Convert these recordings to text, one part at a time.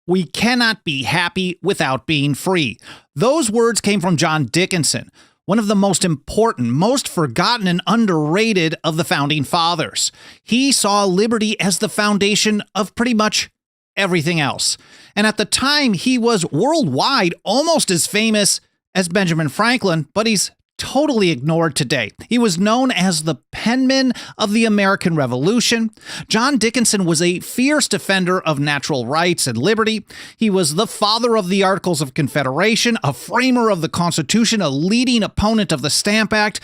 We cannot be happy without being free. Those words came from John Dickinson, one of the most important, most forgotten, and underrated of the Founding Fathers. He saw liberty as the foundation of pretty much everything else. And at the time, he was worldwide almost as famous as Benjamin Franklin, but he's totally ignored today. He was known as the Penman of the American Revolution. John Dickinson was a fierce defender of natural rights and liberty. He was the father of the Articles of Confederation, a framer of the Constitution, a leading opponent of the Stamp Act,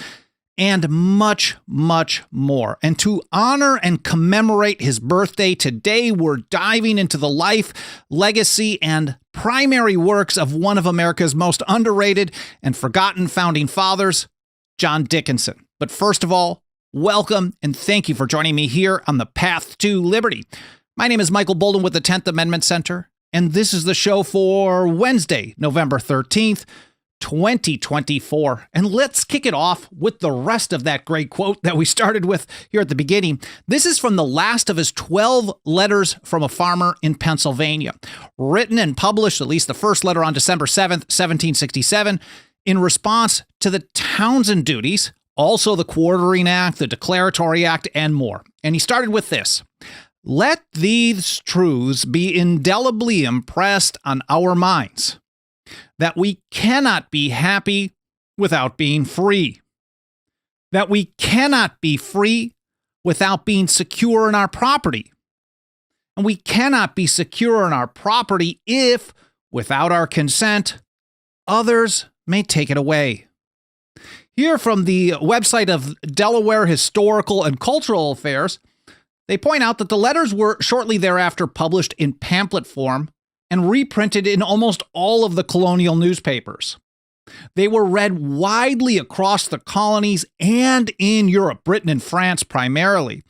and much, much more. And to honor and commemorate his birthday today, we're diving into the life, legacy, and primary works of one of America's most underrated and forgotten founding fathers, John Dickinson. But first of all, welcome and thank you for joining me here on the Path to Liberty. My name is Michael Bolden with the 10th Amendment Center, and this is the show for Wednesday, November 13th, 2024. And let's kick it off with the rest of that great quote that we started with here at the beginning. This is from the last of his 12 letters from a farmer in Pennsylvania, written and published, at least the first letter, on December 7th, 1767, in response to the Townsend duties, also the Quartering Act, the Declaratory Act, and more. And he started with this: "Let these truths be indelibly impressed on our minds, that we cannot be happy without being free, that we cannot be free without being secure in our property, and we cannot be secure in our property if, without our consent, others may take it away." Here from the website of Delaware Historical and Cultural Affairs, they point out that the letters were shortly thereafter published in pamphlet form and reprinted in almost all of the colonial newspapers. They were read widely across the colonies and in Europe, Britain and France primarily.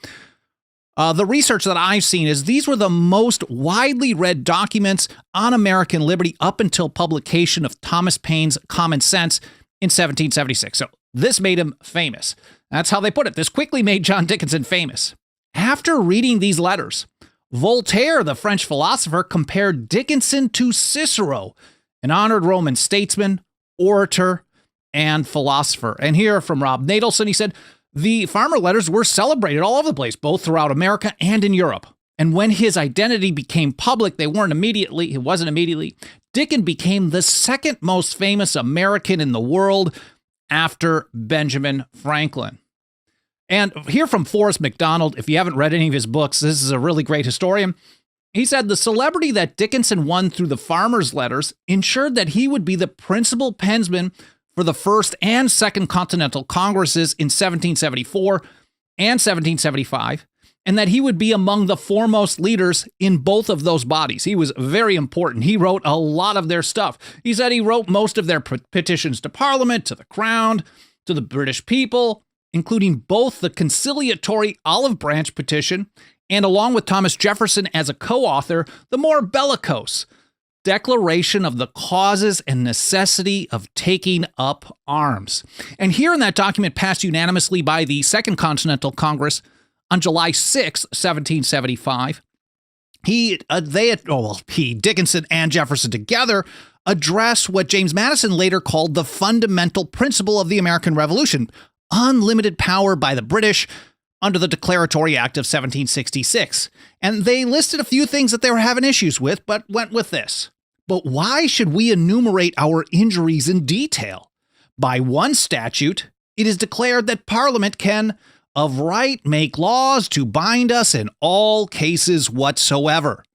The research that I've seen is these were the most widely read documents on American liberty up until publication of Thomas Paine's Common Sense in 1776. So this made him famous. That's how they put it. This quickly made John Dickinson famous. After reading these letters, Voltaire, the French philosopher, compared Dickinson to Cicero, an honored Roman statesman, orator, and philosopher. And here from Rob Nadelson, he said, "The farmer letters were celebrated all over the place, both throughout America and in Europe. And when his identity became public, it wasn't immediately. Dickens became the second most famous American in the world after Benjamin Franklin." And here from Forrest McDonald, if you haven't read any of his books, this is a really great historian. He said the celebrity that Dickinson won through the farmers' letters ensured that he would be the principal pensman for the First and Second Continental Congresses in 1774 and 1775, and that he would be among the foremost leaders in both of those bodies. He was very important. He wrote a lot of their stuff. He said he wrote most of their petitions to Parliament, to the Crown, to the British people, including both the conciliatory Olive Branch petition and, along with Thomas Jefferson as a co-author, the more bellicose Declaration of the Causes and Necessity of Taking Up Arms. And here in that document, passed unanimously by the Second Continental Congress on July 6, 1775, Dickinson and Jefferson together address what James Madison later called the fundamental principle of the American Revolution: unlimited power by the British under the Declaratory Act of 1766. And they listed a few things that they were having issues with, but went with this: "But why should we enumerate our injuries in detail? By one statute, it is declared that Parliament can, of right, make laws to bind us in all cases whatsoever.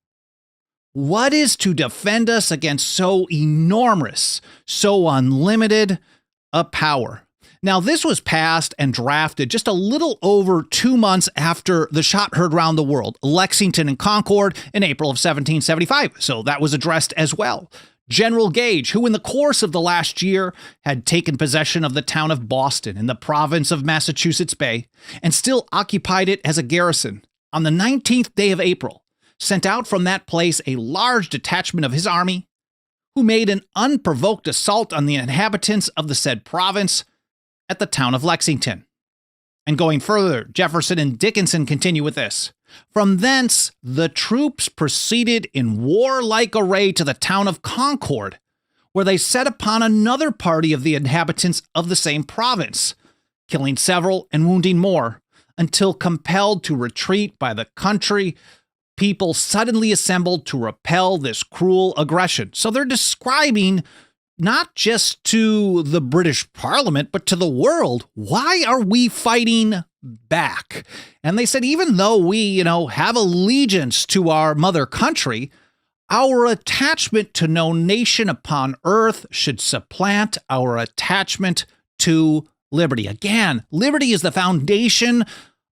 What is to defend us against so enormous, so unlimited a power?" Now, this was passed and drafted just a little over 2 months after the shot heard round the world, Lexington and Concord, in April of 1775. So that was addressed as well. General Gage, who in the course of the last year had taken possession of the town of Boston in the province of Massachusetts Bay and still occupied it as a garrison, on the 19th day of April, sent out from that place a large detachment of his army, who made an unprovoked assault on the inhabitants of the said province at the town of Lexington. And going further, Jefferson and Dickinson continue with this: From thence, the troops proceeded in warlike array to the town of Concord, where they set upon another party of the inhabitants of the same province, killing several and wounding more, until compelled to retreat by the country people suddenly assembled to repel this cruel aggression. So they're describing not just to the British Parliament, but to the world, why are we fighting back? And they said, even though we, have allegiance to our mother country, our attachment to no nation upon earth should supplant our attachment to liberty. Again, liberty is the foundation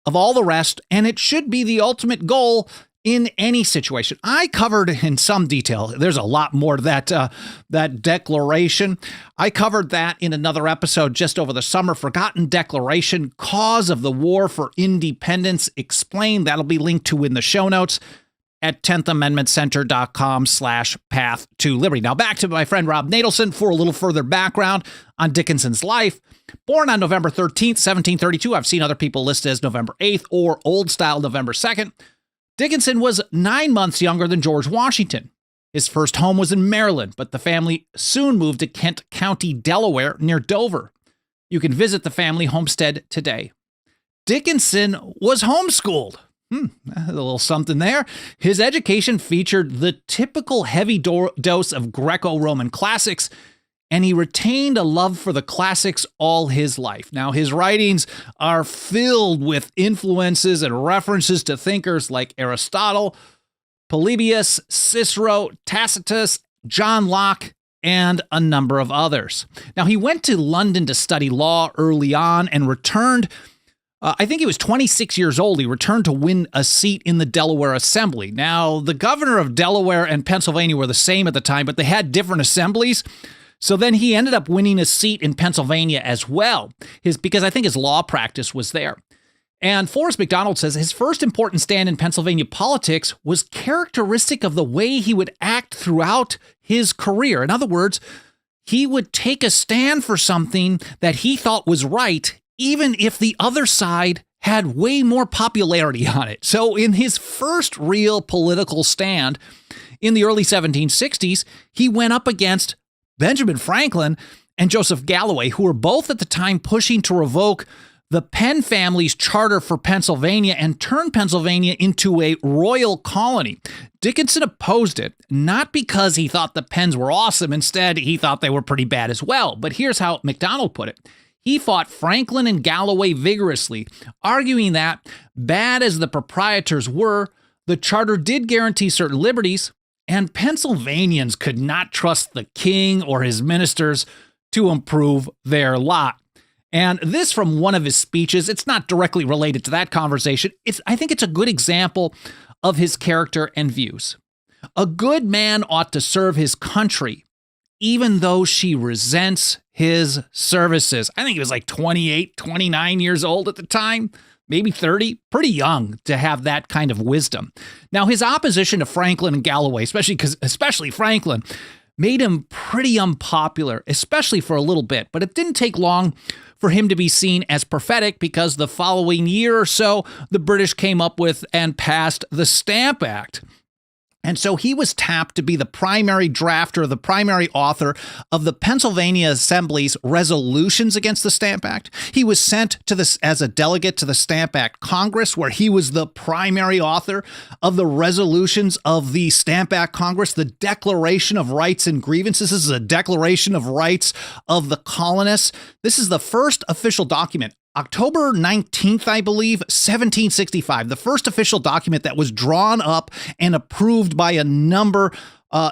of all the rest, and it should be the ultimate goal in any situation. I covered in some detail. There's a lot more to that declaration. I covered that in another episode just over the summer. Forgotten Declaration, Cause of the War for Independence Explained. That'll be linked to in the show notes at 10thamendmentcenter.com/path to liberty. Now back to my friend Rob Nadelson for a little further background on Dickinson's life. Born on November 13th, 1732. I've seen other people listed as November 8th or old style November 2nd. Dickinson was 9 months younger than George Washington. His first home was in Maryland, but the family soon moved to Kent County, Delaware, near Dover. You can visit the family homestead today. Dickinson was homeschooled. A little something there. His education featured the typical heavy dose of Greco-Roman classics, and he retained a love for the classics all his life. Now, his writings are filled with influences and references to thinkers like Aristotle, Polybius, Cicero, Tacitus, John Locke, and a number of others. Now, he went to London to study law early on and returned. I think he was 26 years old. He returned to win a seat in the Delaware Assembly. Now, the governor of Delaware and Pennsylvania were the same at the time, but they had different assemblies. So then he ended up winning a seat in Pennsylvania as well, because I think his law practice was there. And Forrest McDonald says his first important stand in Pennsylvania politics was characteristic of the way he would act throughout his career. In other words, he would take a stand for something that he thought was right, even if the other side had way more popularity on it. So in his first real political stand in the early 1760s, he went up against Benjamin Franklin and Joseph Galloway, who were both at the time pushing to revoke the Penn family's charter for Pennsylvania and turn Pennsylvania into a royal colony. Dickinson opposed it, not because he thought the Penns were awesome. Instead, he thought they were pretty bad as well. But here's how McDonald put it. He fought Franklin and Galloway vigorously, arguing that, bad as the proprietors were, the charter did guarantee certain liberties, and Pennsylvanians could not trust the king or his ministers to improve their lot. And this from one of his speeches. It's not directly related to that conversation. I think it's a good example of his character and views. A good man ought to serve his country, even though she resents his services. I think he was like 28, 29 years old at the time. Maybe 30, pretty young to have that kind of wisdom. Now, his opposition to Franklin and Galloway, especially Franklin, made him pretty unpopular, especially for a little bit. But it didn't take long for him to be seen as prophetic, because the following year or so, the British came up with and passed the Stamp Act. And so he was tapped to be the primary drafter, the primary author of the Pennsylvania Assembly's resolutions against the Stamp Act. He was sent to this as a delegate to the Stamp Act Congress, where he was the primary author of the resolutions of the Stamp Act Congress, the Declaration of Rights and Grievances. This is a Declaration of Rights of the colonists. This is the first official document. October 19th, I believe, 1765, the first official document that was drawn up and approved by a number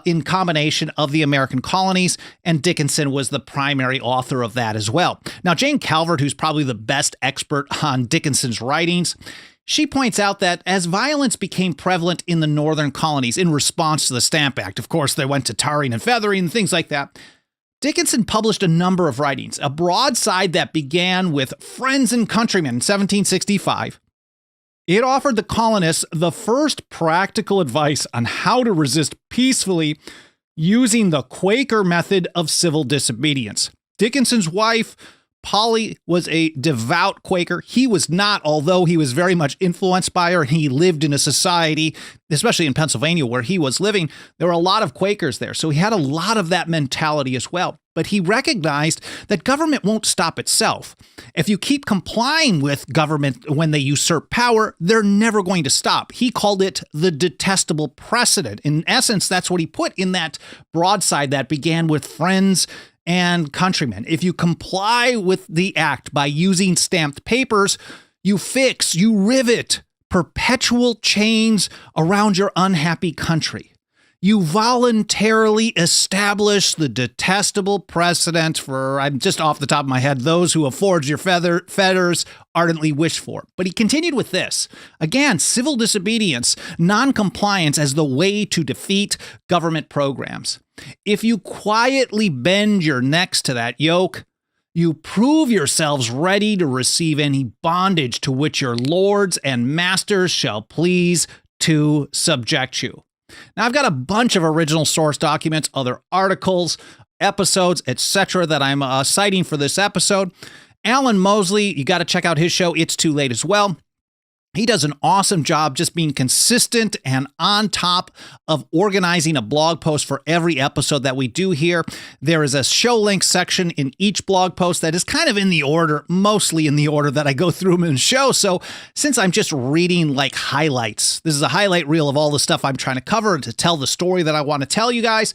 in combination of the American colonies, and Dickinson was the primary author of that as well. Now, Jane Calvert, who's probably the best expert on Dickinson's writings, she points out that as violence became prevalent in the northern colonies in response to the Stamp Act, of course, they went to tarring and feathering and things like that, Dickinson published a number of writings, a broadside that began with Friends and Countrymen in 1765. It offered the colonists the first practical advice on how to resist peacefully using the Quaker method of civil disobedience. Dickinson's wife Polly was a devout Quaker. He was not, although he was very much influenced by her. He lived in a society, especially in Pennsylvania where he was living. There were a lot of Quakers there. So he had a lot of that mentality as well. But he recognized that government won't stop itself. If you keep complying with government when they usurp power, they're never going to stop. He called it the detestable precedent. In essence, that's what he put in that broadside that began with friends and countrymen. If you comply with the act by using stamped papers, you fix, you rivet perpetual chains around your unhappy country. You voluntarily establish the detestable precedent for, I'm just off the top of my head, those who have forged your fetters ardently wish for. But he continued with this. Again, civil disobedience, noncompliance as the way to defeat government programs. If you quietly bend your necks to that yoke, you prove yourselves ready to receive any bondage to which your lords and masters shall please to subject you. Now, I've got a bunch of original source documents, other articles, episodes, etc. that I'm citing for this episode. Alan Mosley, you got to check out his show, It's Too Late as well. He does an awesome job just being consistent and on top of organizing a blog post for every episode that we do here. There is a show link section in each blog post that is kind of in the order, mostly in the order that I go through them in the show. So since I'm just reading like highlights, this is a highlight reel of all the stuff I'm trying to cover to tell the story that I want to tell you guys.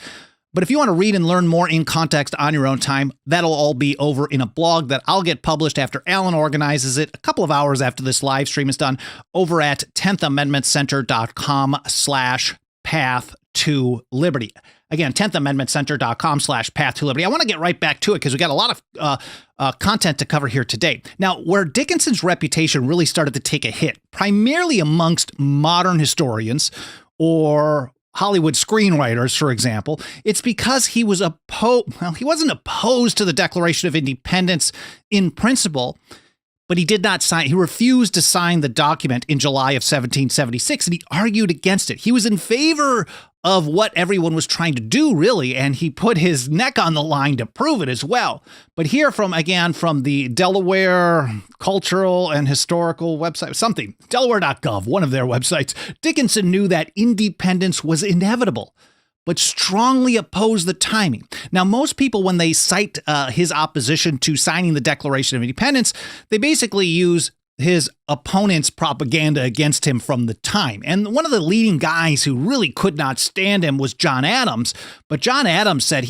But if you want to read and learn more in context on your own time, that'll all be over in a blog that I'll get published after Alan organizes it a couple of hours after this live stream is done over at 10thamendmentcenter.com/path to liberty. Again, 10thamendmentcenter.com/path to liberty. I want to get right back to it because we got a lot of content to cover here today. Now, where Dickinson's reputation really started to take a hit, primarily amongst modern historians or Hollywood screenwriters, for example, it's because he was he wasn't opposed to the Declaration of Independence in principle, but he did not sign. He refused to sign the document in July of 1776, and he argued against it. He was in favor of what everyone was trying to do, really, and he put his neck on the line to prove it as well. But here from the Delaware Cultural and Historical website, Delaware.gov, one of their websites, Dickinson knew that independence was inevitable, but strongly opposed the timing. Now, most people, when they cite his opposition to signing the Declaration of Independence, they basically use his opponent's propaganda against him from the time. And one of the leading guys who really could not stand him was John Adams. But John Adams said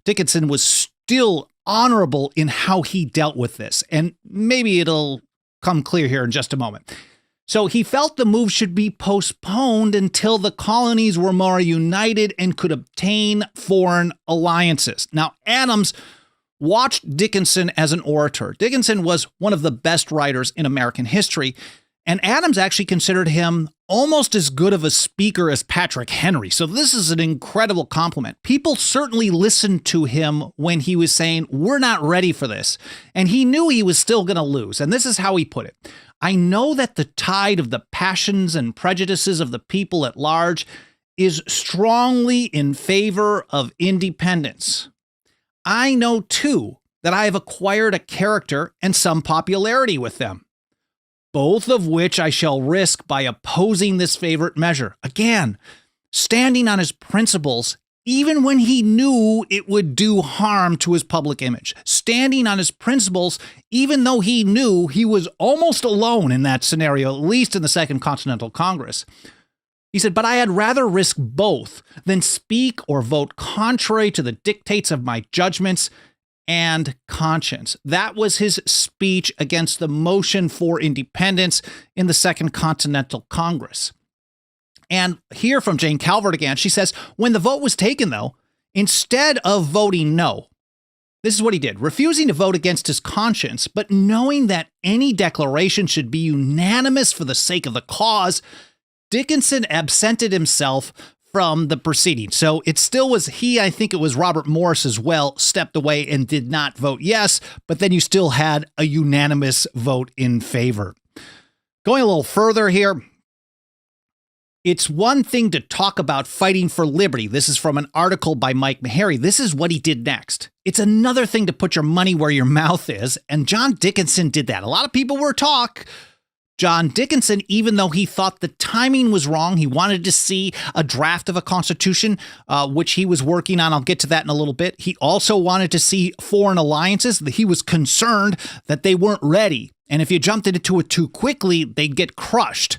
Dickinson was still honorable in how he dealt with this. And maybe it'll come clear here in just a moment. So he felt the move should be postponed until the colonies were more united and could obtain foreign alliances. Now, Adams watched Dickinson as an orator. Dickinson was one of the best writers in American history, and Adams actually considered him almost as good of a speaker as Patrick Henry. So this is an incredible compliment. People certainly listened to him when he was saying, we're not ready for this. And he knew he was still going to lose. And this is how he put it. I know that the tide of the passions and prejudices of the people at large is strongly in favor of independence. I know, too, that I have acquired a character and some popularity with them, both of which I shall risk by opposing this favorite measure. Again, standing on his principles, even when he knew it would do harm to his public image. Standing on his principles, even though he knew he was almost alone in that scenario, at least in the Second Continental Congress. He said, but I had rather risk both than speak or vote contrary to the dictates of my judgments and conscience. That was his speech against the motion for independence in the Second Continental Congress. And here from Jane Calvert again, she says, when the vote was taken, though, instead of voting no, this is what he did, refusing to vote against his conscience, but knowing that any declaration should be unanimous for the sake of the cause, Dickinson absented himself from the proceeding. So it still was I think it was Robert Morris as well, stepped away and did not vote yes, but then you still had a unanimous vote in favor. Going a little further here, It's one thing to talk about fighting for liberty. This is from an article by Mike Meharry. This is what he did next. It's another thing to put your money where your mouth is, and John Dickinson did that. A lot of people were talk. John Dickinson, even though he thought the timing was wrong, he wanted to see a draft of a constitution, which he was working on. I'll get to that in a little bit. He also wanted to see foreign alliances. He was concerned that they weren't ready. And if you jumped into it too quickly, they'd get crushed.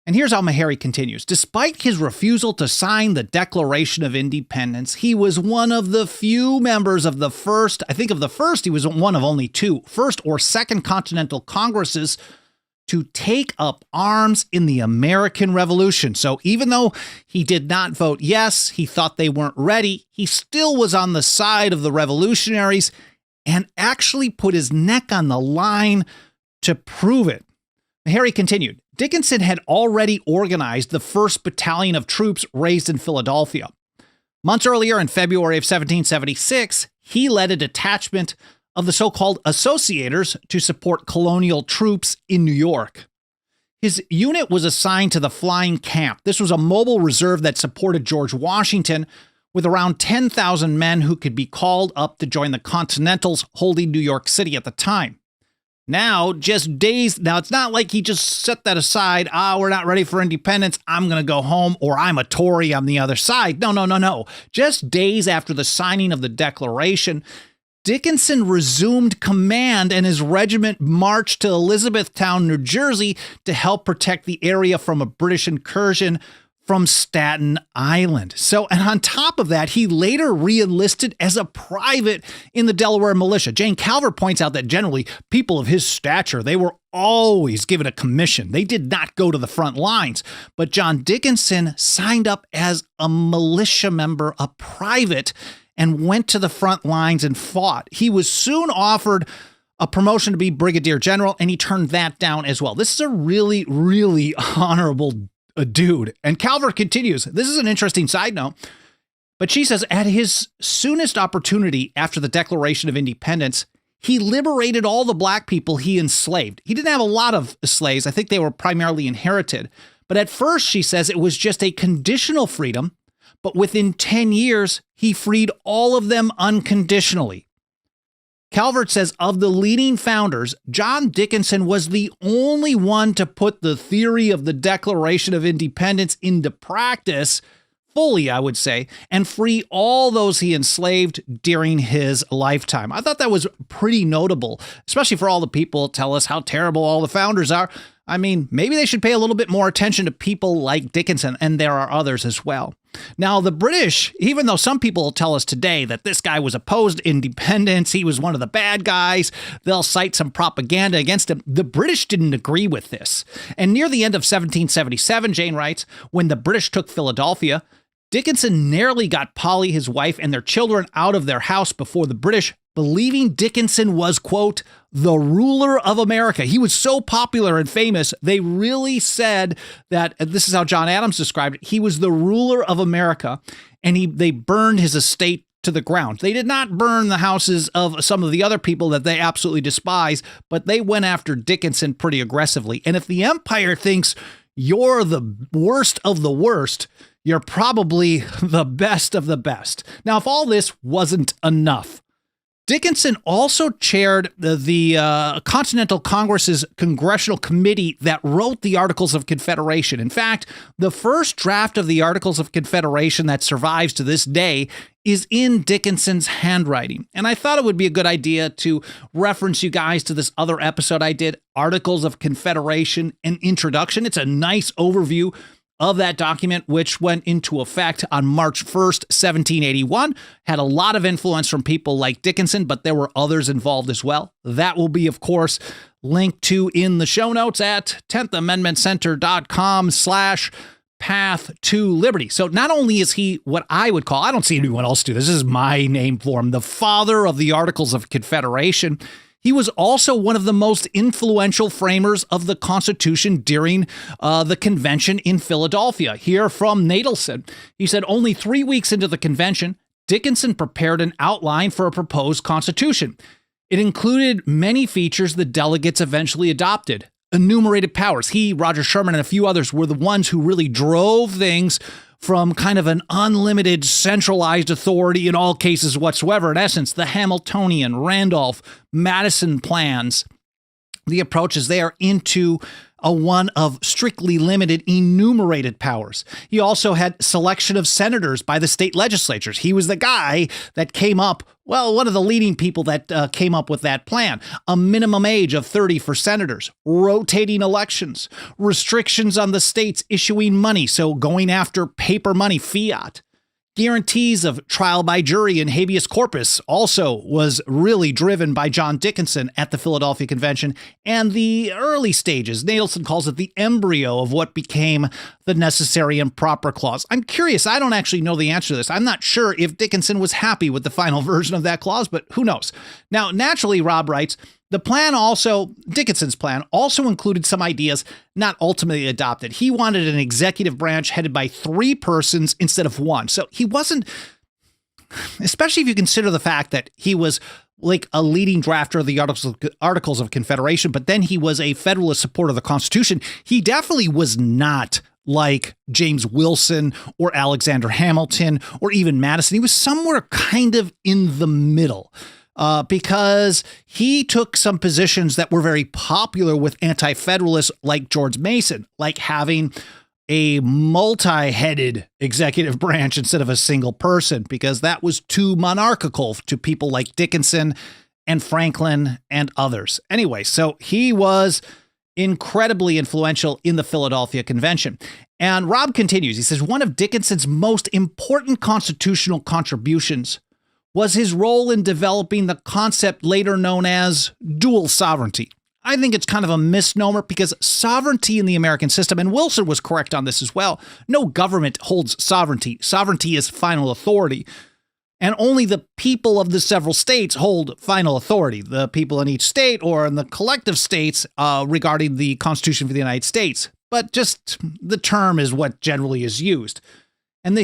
And here's how Meharry continues. Despite his refusal to sign the Declaration of Independence, he was one of the few members of the first, he was one of only two, first or second Continental Congresses to take up arms in the American Revolution. So even though he did not vote yes, he thought they weren't ready, he still was on the side of the revolutionaries and actually put his neck on the line to prove it. Meharry continued. Dickinson had already organized the 1st Battalion of troops raised in Philadelphia. Months earlier, in February of 1776, he led a detachment of the so-called Associators to support colonial troops in New York. His unit was assigned to the Flying Camp. This was a mobile reserve that supported George Washington, with around 10,000 men who could be called up to join the Continentals holding New York City at the time. Now, it's not like he just set that aside. We're not ready for independence. I'm going to go home, or I'm a Tory on the other side. No. Just days after the signing of the Declaration, Dickinson resumed command and his regiment marched to Elizabethtown, New Jersey to help protect the area from a British incursion from Staten Island. And on top of that, he later re-enlisted as a private in the Delaware militia. Jane Calvert points out that generally people of his stature, they were always given a commission. They did not go to the front lines. But John Dickinson signed up as a militia member, a private, and went to the front lines and fought. He was soon offered a promotion to be brigadier general, and he turned that down as well. This is a really, really honorable dude. And Calvert continues. This is an interesting side note, but she says at his soonest opportunity after the Declaration of Independence, he liberated all the black people he enslaved. He didn't have a lot of slaves. I think they were primarily inherited. But at first, she says it was just a conditional freedom. But within 10 years, he freed all of them unconditionally. Calvert says of the leading founders, John Dickinson was the only one to put the theory of the Declaration of Independence into practice, fully, I would say, and free all those he enslaved during his lifetime. I thought that was pretty notable, especially for all the people tell us how terrible all the founders are. I mean, maybe they should pay a little bit more attention to people like Dickinson, and there are others as well. Now, the British, even though some people tell us today that this guy was opposed to independence, he was one of the bad guys, they'll cite some propaganda against him, the British didn't agree with this. And near the end of 1777, Jane writes, when the British took Philadelphia, Dickinson narrowly got Polly, his wife, and their children out of their house before the British, believing Dickinson was, quote, the ruler of America. He was so popular and famous, they really said that, this is how John Adams described it, he was the ruler of America, and they burned his estate to the ground. They did not burn the houses of some of the other people that they absolutely despise, but they went after Dickinson pretty aggressively. And if the empire thinks you're the worst of the worst, you're probably the best of the best. Now, if all this wasn't enough, Dickinson also chaired the Continental Congress's congressional committee that wrote the Articles of Confederation. In fact, the first draft of the Articles of Confederation that survives to this day is in Dickinson's handwriting. And I thought it would be a good idea to reference you guys to this other episode I did, Articles of Confederation, an Introduction. It's a nice overview of that document, which went into effect on March 1st, 1781, had a lot of influence from people like Dickinson, but there were others involved as well. That will be, of course, linked to in the show notes at 10thamendmentcenter.com/path to liberty. So not only is he what I would call, I don't see anyone else do this is my name for him, the father of the Articles of Confederation, he was also one of the most influential framers of the Constitution during the convention in Philadelphia. Here from Nadelson, he said, only 3 weeks into the convention, Dickinson prepared an outline for a proposed Constitution. It included many features the delegates eventually adopted. enumerated powers. He, Roger Sherman, and a few others were the ones who really drove things from kind of an unlimited centralized authority in all cases whatsoever. In essence, the Hamiltonian, Randolph, Madison plans, the approaches there into a one of strictly limited enumerated powers. He also had selection of senators by the state legislatures. He was the guy that came up, one of the leading people that came up with that plan. A minimum age of 30 for senators, rotating elections, restrictions on the states issuing money, so going after paper money, fiat. Guarantees of trial by jury and habeas corpus also was really driven by John Dickinson at the Philadelphia Convention and the early stages. Nadelson calls it the embryo of what became the necessary and proper clause. I'm curious. I don't actually know the answer to this. I'm not sure if Dickinson was happy with the final version of that clause, but who knows? Now, naturally, Rob writes, Dickinson's plan also included some ideas not ultimately adopted. He wanted an executive branch headed by 3 persons instead of 1. So he wasn't, especially if you consider the fact that he was like a leading drafter of the Articles of Confederation, but then he was a Federalist supporter of the Constitution. He definitely was not like James Wilson or Alexander Hamilton or even Madison. He was somewhere kind of in the middle. Because he took some positions that were very popular with anti-federalists like George Mason, like having a multi-headed executive branch instead of a single person, because that was too monarchical to people like Dickinson and Franklin and others. Anyway, so he was incredibly influential in the Philadelphia Convention. And Rob continues. He says, one of Dickinson's most important constitutional contributions was his role in developing the concept later known as dual sovereignty. I think it's kind of a misnomer because sovereignty in the American system, and Wilson was correct on this as well, no government holds sovereignty. Sovereignty is final authority, and only the people of the several states hold final authority, the people in each state or in the collective states regarding the Constitution for the United States. But just the term is what generally is used. And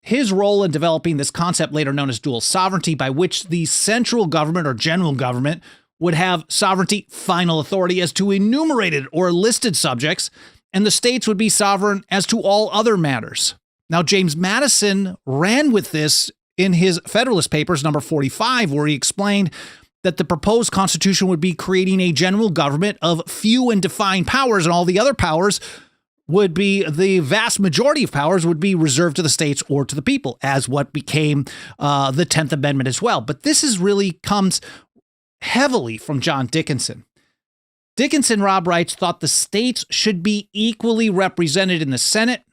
his role in developing this concept later known as dual sovereignty, by which the central government or general government would have sovereignty, final authority as to enumerated or listed subjects, and the states would be sovereign as to all other matters. Now, James Madison ran with this in his Federalist Papers, number 45, where he explained that the proposed Constitution would be creating a general government of few and defined powers, and all the other powers would be, the vast majority of powers would be reserved to the states or to the people, as what became the 10th Amendment as well. But this comes heavily from John Dickinson. Dickinson, Rob writes, thought the states should be equally represented in the Senate.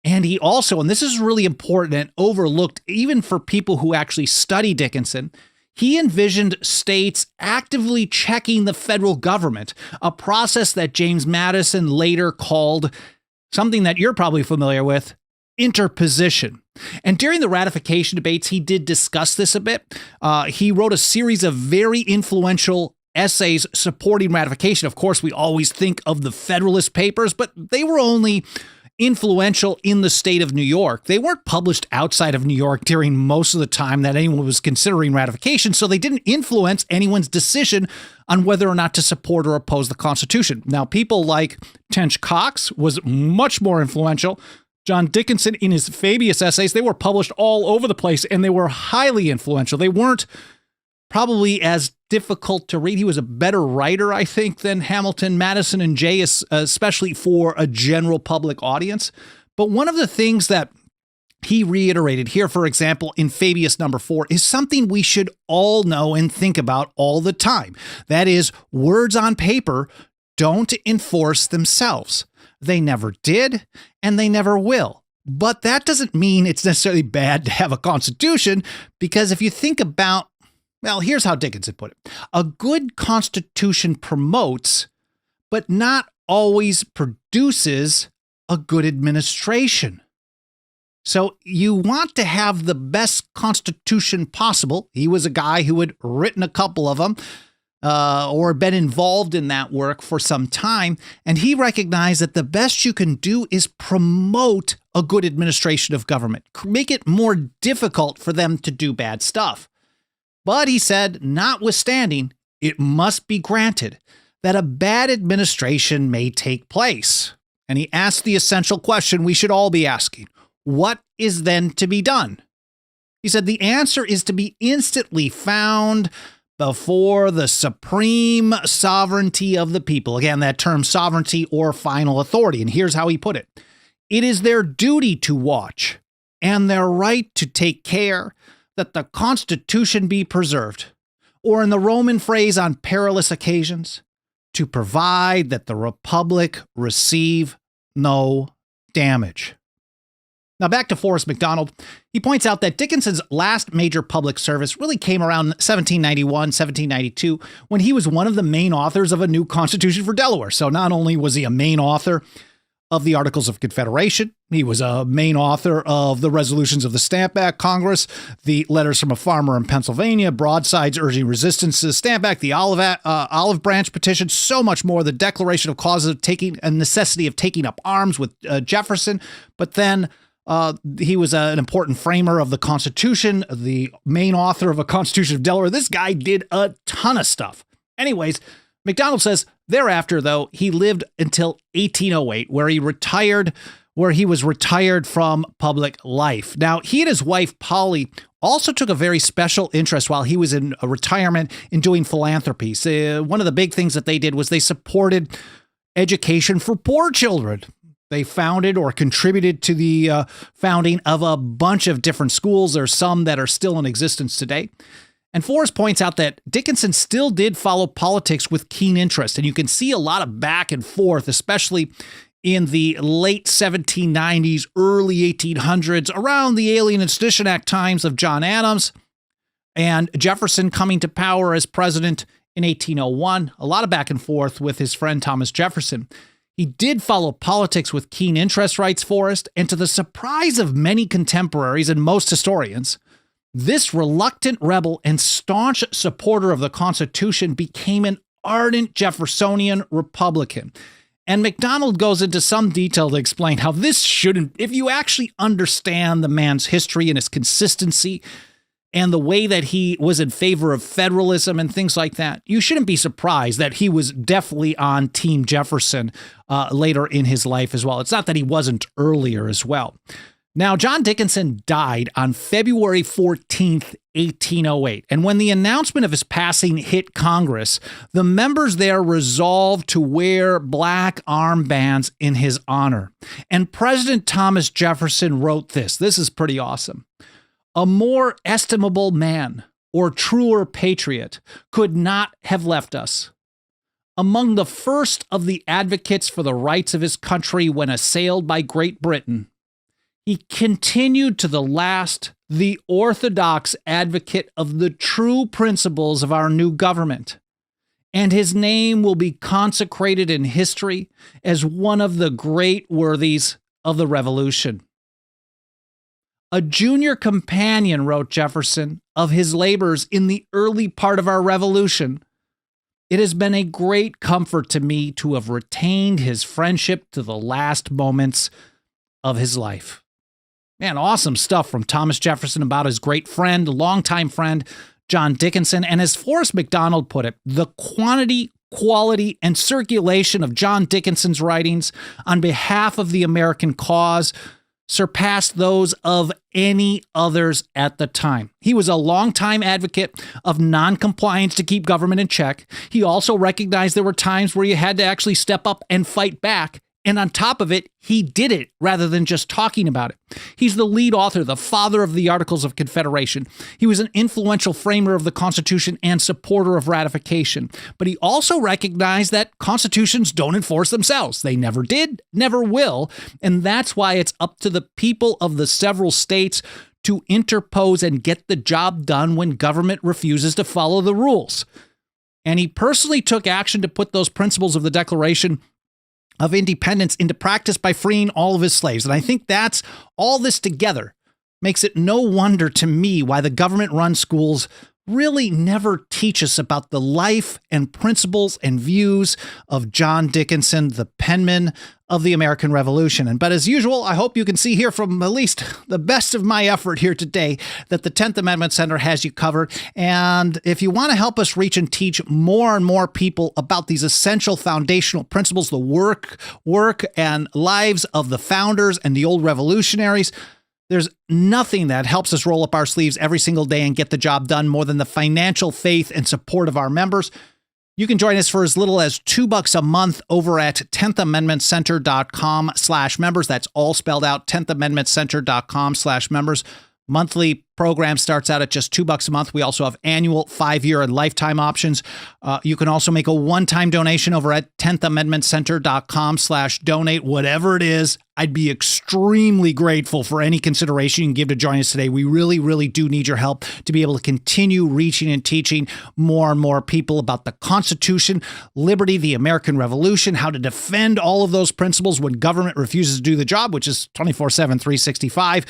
And he also, and this is really important and overlooked even for people who actually study Dickinson, he envisioned states actively checking the federal government, a process that James Madison later called something that you're probably familiar with, interposition. And during the ratification debates, he did discuss this a bit. He wrote a series of very influential essays supporting ratification. Of course, we always think of the Federalist Papers, but they were only influential in the state of New York. They weren't published outside of New York during most of the time that anyone was considering ratification, so they didn't influence anyone's decision on whether or not to support or oppose the Constitution. Now, people like Tench Coxe was much more influential. John Dickinson, in his Fabius essays, they were published all over the place, and they were highly influential. They weren't probably as difficult to read. He was a better writer, I think, than Hamilton, Madison, and Jay, especially for a general public audience. But one of the things that he reiterated here, for example, in Fabius number 4, is something we should all know and think about all the time. That is, words on paper don't enforce themselves. They never did, and they never will. But that doesn't mean it's necessarily bad to have a constitution, because if you think about, well, here's how Dickinson put it. A good constitution promotes, but not always produces, a good administration. So you want to have the best constitution possible. He was a guy who had written a couple of them or been involved in that work for some time. And he recognized that the best you can do is promote a good administration of government, make it more difficult for them to do bad stuff. But he said, notwithstanding, it must be granted that a bad administration may take place. And he asked the essential question we should all be asking. What is then to be done? He said the answer is to be instantly found before the supreme sovereignty of the people. Again, that term sovereignty or final authority. And here's how he put it. It is their duty to watch and their right to take care that the Constitution be preserved, or in the Roman phrase on perilous occasions, to provide that the Republic receive no damage. Now back to Forrest McDonald. He points out that Dickinson's last major public service really came around 1791, 1792, when he was one of the main authors of a new constitution for Delaware. So not only was he a main author of the Articles of Confederation, he was a main author of the resolutions of the Stamp Act Congress, the letters from a farmer in Pennsylvania, broadsides urging resistance to the Stamp Act, the Olive Branch Petition, so much more, the Declaration of Causes of taking a necessity of taking up arms with Jefferson. But then he was an important framer of the Constitution, the main author of a Constitution of Delaware. This guy did a ton of stuff. Anyways, McDonald says thereafter, though, he lived until 1808, where he was retired from public life. Now, he and his wife, Polly, also took a very special interest while he was in a retirement in doing philanthropy. So, one of the big things that they did was they supported education for poor children. They founded or contributed to the founding of a bunch of different schools. There's some that are still in existence today. And Forrest points out that Dickinson still did follow politics with keen interest. And you can see a lot of back and forth, especially in the late 1790s, early 1800s, around the Alien and Sedition Act times of John Adams and Jefferson coming to power as president in 1801. A lot of back and forth with his friend Thomas Jefferson. He did follow politics with keen interest, writes Forrest, and to the surprise of many contemporaries and most historians, this reluctant rebel and staunch supporter of the Constitution became an ardent Jeffersonian Republican. And McDonald goes into some detail to explain how this shouldn't, if you actually understand the man's history and his consistency and the way that he was in favor of federalism and things like that, you shouldn't be surprised that he was definitely on Team Jefferson later in his life as well. It's not that he wasn't earlier as well. Now, John Dickinson died on February 14th, 1808. And when the announcement of his passing hit Congress, the members there resolved to wear black armbands in his honor. And President Thomas Jefferson wrote this. This is pretty awesome. A more estimable man or truer patriot could not have left us. Among the first of the advocates for the rights of his country when assailed by Great Britain, he continued to the last the orthodox advocate of the true principles of our new government, and his name will be consecrated in history as one of the great worthies of the Revolution. A junior companion, wrote Jefferson, of his labors in the early part of our revolution, it has been a great comfort to me to have retained his friendship to the last moments of his life. Man, awesome stuff from Thomas Jefferson about his great friend, longtime friend, John Dickinson. And as Forrest McDonald put it, the quantity, quality, and circulation of John Dickinson's writings on behalf of the American cause surpassed those of any others at the time. He was a longtime advocate of noncompliance to keep government in check. He also recognized there were times where you had to actually step up and fight back. And on top of it, he did it rather than just talking about it. He's the lead author, the father of the Articles of Confederation. He was an influential framer of the Constitution and supporter of ratification. But he also recognized that constitutions don't enforce themselves. They never did, never will. And that's why it's up to the people of the several states to interpose and get the job done when government refuses to follow the rules. And he personally took action to put those principles of the Declaration of Independence into practice by freeing all of his slaves. And I think that's all this together makes it no wonder to me why the government-run schools really never teach us about the life and principles and views of John Dickinson, the penman of the American Revolution. But as usual, I hope you can see here from at least the best of my effort here today that the 10th Amendment Center has you covered. And if you want to help us reach and teach more and more people about these essential foundational principles, the work and lives of the founders and the old revolutionaries, there's nothing that helps us roll up our sleeves every single day and get the job done more than the financial faith and support of our members. You can join us for as little as $2 a month over at 10thamendmentcenter.com/members. That's all spelled out, 10thamendmentcenter.com/members. Monthly program starts out at just $2 a month. We also have annual, 5-year, and lifetime options. You can also make a one-time donation over at 10thamendmentcenter.com/donate. Whatever it is, I'd be extremely grateful for any consideration you can give to join us today. We really, really do need your help to be able to continue reaching and teaching more and more people about the Constitution, liberty, the American Revolution, how to defend all of those principles when government refuses to do the job, which is 24/7, 365.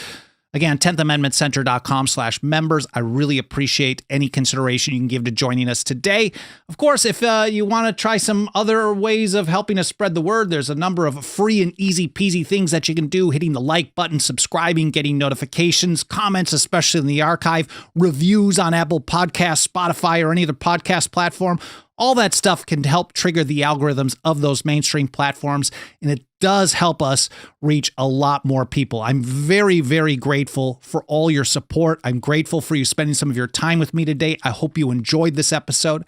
Again, 10thamendmentcenter.com/members. I really appreciate any consideration you can give to joining us today. Of course, if you want to try some other ways of helping us spread the word, there's a number of free and easy peasy things that you can do. Hitting the like button, subscribing, getting notifications, comments, especially in the archive, reviews on Apple Podcasts, Spotify, or any other podcast platform. All that stuff can help trigger the algorithms of those mainstream platforms, and it does help us reach a lot more people. I'm very, very grateful for all your support. I'm grateful for you spending some of your time with me today. I hope you enjoyed this episode.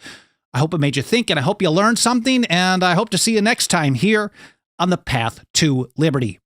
I hope it made you think, and I hope you learned something, and I hope to see you next time here on the Path to Liberty.